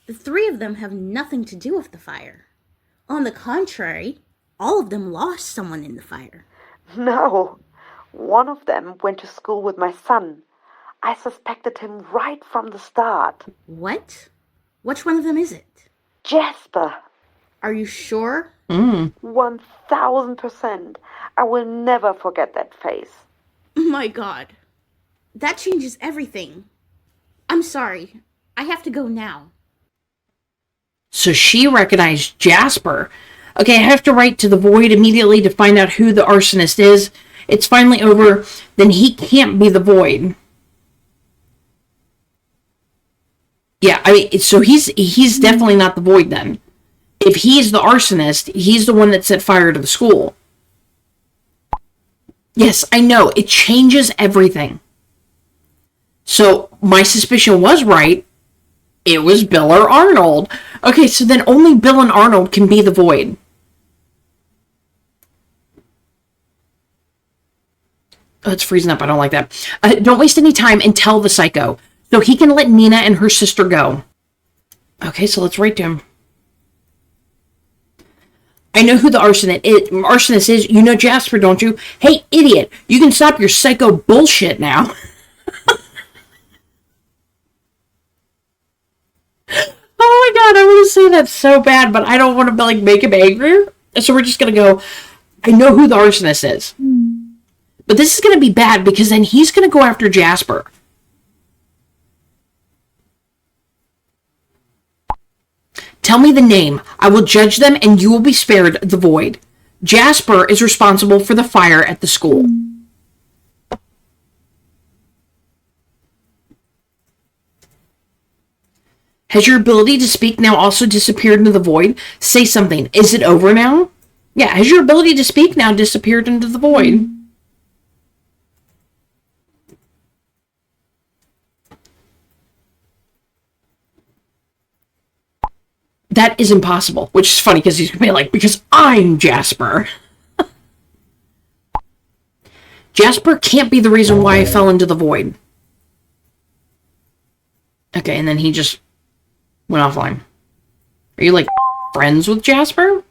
the 3 of them have nothing to do with the fire. On the contrary, all of them lost someone in the fire. No. One of them went to school with my son. I suspected him right from the start. What? Which one of them is it? Jasper. Are you sure? 1000%. I will never forget that face. My God. That changes everything. I'm sorry. I have to go now. So she recognized Jasper. Okay, I have to write to the Void immediately to find out who the arsonist is. It's finally over. Then he can't be the Void. Yeah, I mean, so he's definitely not the Void then. If he's the arsonist, he's the one that set fire to the school. Yes, I know. It changes everything. So my suspicion was right. It was Bill or Arnold. Okay, so then only Bill and Arnold can be the Void. Oh, it's freezing up. I don't like that. Don't waste any time and tell the psycho, so he can let Nina and her sister go. Okay, so let's write to him. I know who the arsonist is. You know Jasper, don't you? Hey, idiot. You can stop your psycho bullshit now. Oh my god, I want to say that so bad, but I don't want to like make him angrier. So we're just going to go, I know who the arsonist is. But this is going to be bad because then he's going to go after Jasper. Tell me the name. I will judge them and you will be spared the Void. Jasper is responsible for the fire at the school. Has your ability to speak now also disappeared into the Void? Say something. Is it over now? Yeah, has your ability to speak now disappeared into the Void? That is impossible, which is funny because he's going to be like, because I'm Jasper. Jasper can't be the reason why I fell into the Void. Okay, and then he just went offline. Are you like friends with Jasper?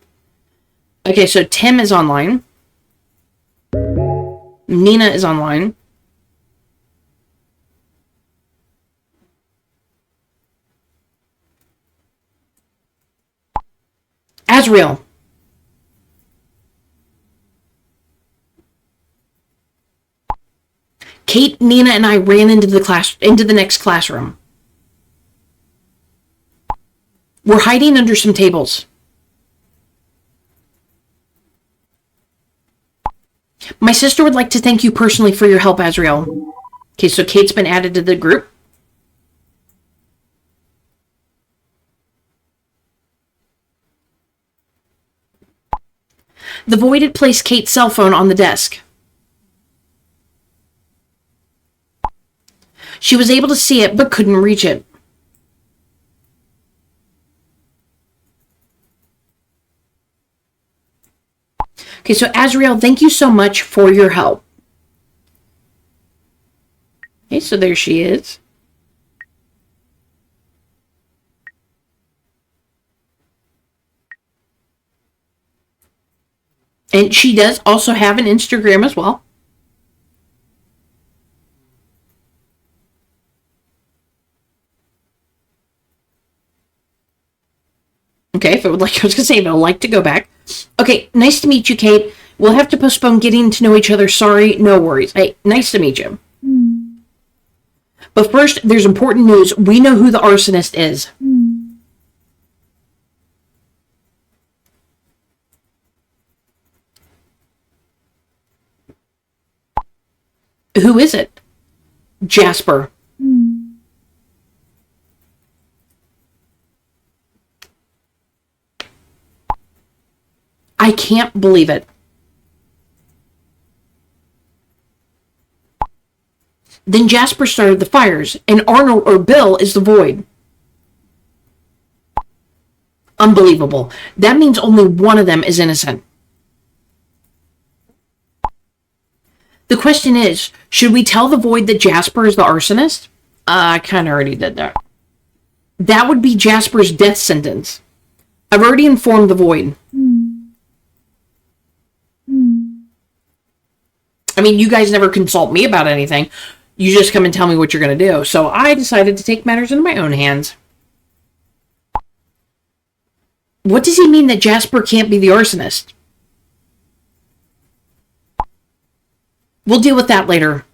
Okay, so Tim is online. Nina is online. Azrael. Kate, Nina, and I ran into the next classroom. We're hiding under some tables. My sister would like to thank you personally for your help, Azrael. Okay, so Kate's been added to the group. The Void had placed Kate's cell phone on the desk. She was able to see it, but couldn't reach it. Okay, so Azrael, thank you so much for your help. Okay, so there she is. And she does also have an Instagram as well. Okay, if it would like, I was going to say, if it would like to go back. Okay, nice to meet you, Kate. We'll have to postpone getting to know each other. Sorry, no worries. Hey, nice to meet you. But first, there's important news. We know who the arsonist is. Who is it? Jasper. I can't believe it. Then Jasper started the fires, and Arnold or Bill is the Void. Unbelievable. That means only one of them is innocent. The question is, should we tell the Void that Jasper is the arsonist? I kind of already did that. That would be Jasper's death sentence. I've already informed the Void. I mean, you guys never consult me about anything. You just come and tell me what you're going to do. So I decided to take matters into my own hands. What does he mean that Jasper can't be the arsonist? We'll deal with that later.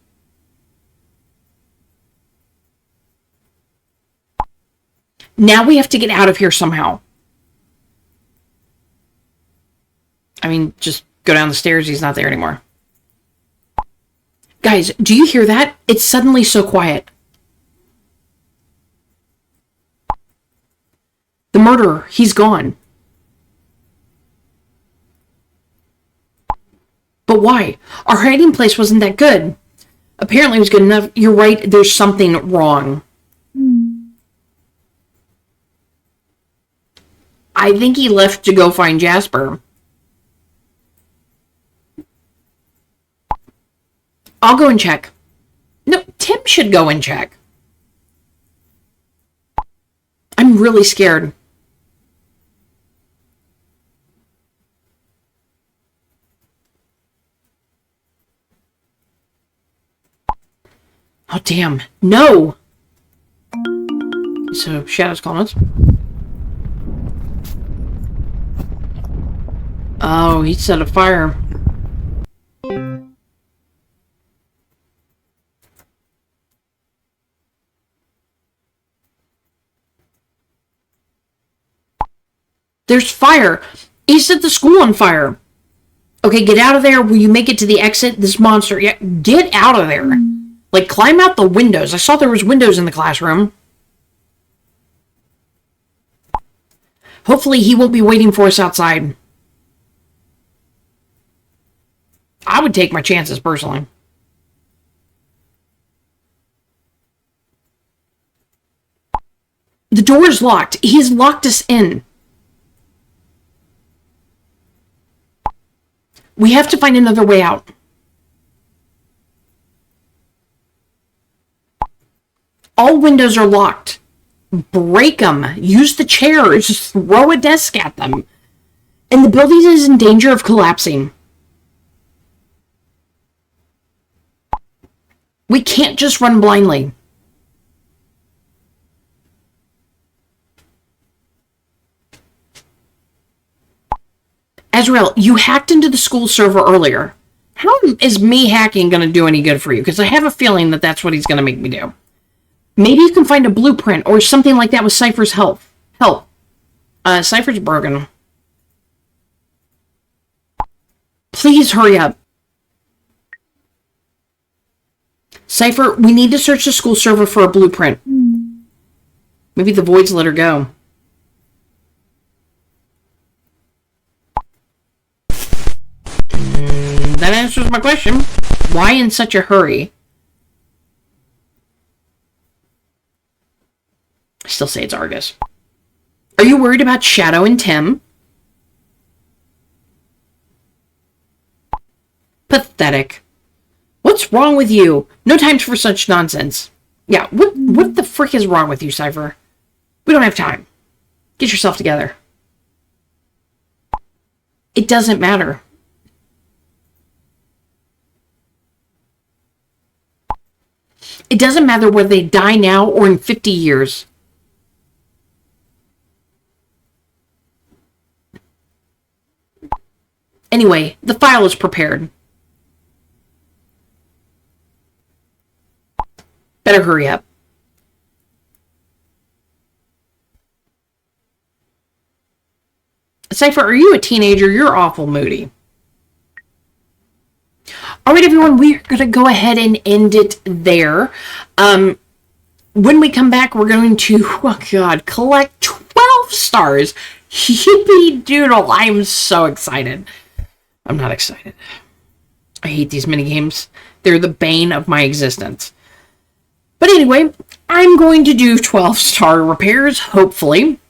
Now we have to get out of here somehow. I mean, just go down the stairs. He's not there anymore. Guys, do you hear that? It's suddenly so quiet. The murderer, he's gone. But why? Our hiding place wasn't that good. Apparently it was good enough. You're right, there's something wrong. I think he left to go find Jasper. I'll go and check. No, Tim should go and check. I'm really scared. Oh, damn. No! So, Shadow's calling us. Oh, he set a fire. There's fire. He set the school on fire. Okay, get out of there. Will you make it to the exit? This monster. Yeah, get out of there. Like, climb out the windows. I saw there was windows in the classroom. Hopefully he won't be waiting for us outside. I would take my chances, personally. The door is locked. He's locked us in. We have to find another way out. All windows are locked. Break them. Use the chairs. Throw a desk at them. And the building is in danger of collapsing. We can't just run blindly. Azrael, you hacked into the school server earlier. How is me hacking going to do any good for you? Because I have a feeling that that's what he's going to make me do. Maybe you can find a blueprint or something like that with Cypher's help. Cypher's broken. Please hurry up. Cypher, we need to search the school server for a blueprint. Maybe the Voids let her go. That answers my question. Why in such a hurry? I still say it's Argus. Are you worried about Shadow and Tim? Pathetic. What's wrong with you? No time for such nonsense. Yeah, what the frick is wrong with you, Cypher? We don't have time. Get yourself together. It doesn't matter. It doesn't matter whether they die now or in 50 years. Anyway, the file is prepared. Better hurry up. Cypher, are you a teenager? You're awful moody. Alright, everyone, we're going to go ahead and end it there. When we come back, we're going to, oh god, collect 12 stars. Yippee doodle. I am so excited. I'm not excited. I hate these minigames. They're the bane of my existence. But anyway, I'm going to do 12-star repairs, hopefully.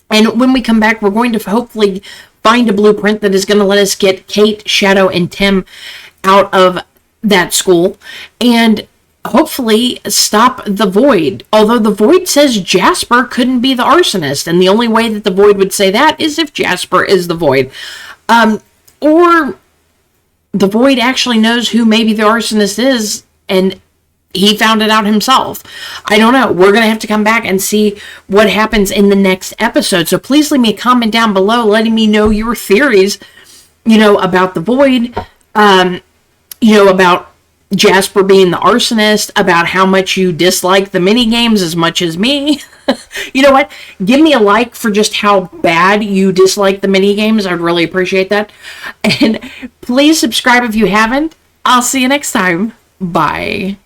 And when we come back, we're going to hopefully find a blueprint that is going to let us get Kate, Shadow, and Tim out of that school. And hopefully stop the Void. Although the Void says Jasper couldn't be the arsonist. And the only way that the Void would say that is if Jasper is the Void. Or the Void actually knows who maybe the arsonist is and he found it out himself. I don't know. We're going to have to come back and see what happens in the next episode. So please leave me a comment down below letting me know your theories, about the Void, about Jasper being the arsonist, about how much you dislike the minigames as much as me. You know what? Give me a like for just how bad you dislike the minigames. I'd really appreciate that. And please subscribe if you haven't. I'll see you next time. Bye.